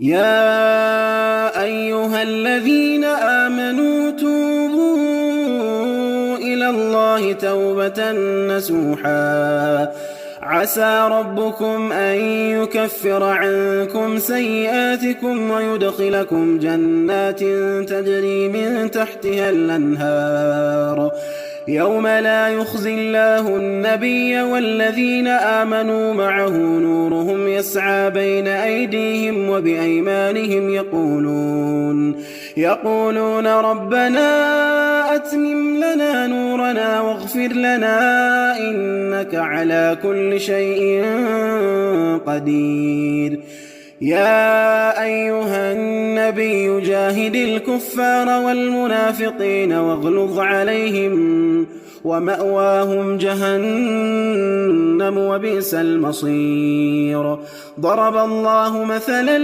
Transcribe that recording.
يا أيها الذين آمنوا توبوا إلى الله توبة نصوحا عسى ربكم أن يكفر عنكم سيئاتكم ويدخلكم جنات تجري من تحتها الأنهار يوم لا يخزي الله النبي والذين آمنوا معه نورهم يسعى بين أيديهم وبأيمانهم يقولون ربنا أتمم لنا نورنا واغفر لنا إنك على كل شيء قدير. يا أيها النبي جاهد الكفار والمنافقين واغلظ عليهم ومأواهم جهنم وبئس المصير. ضرب الله مثلا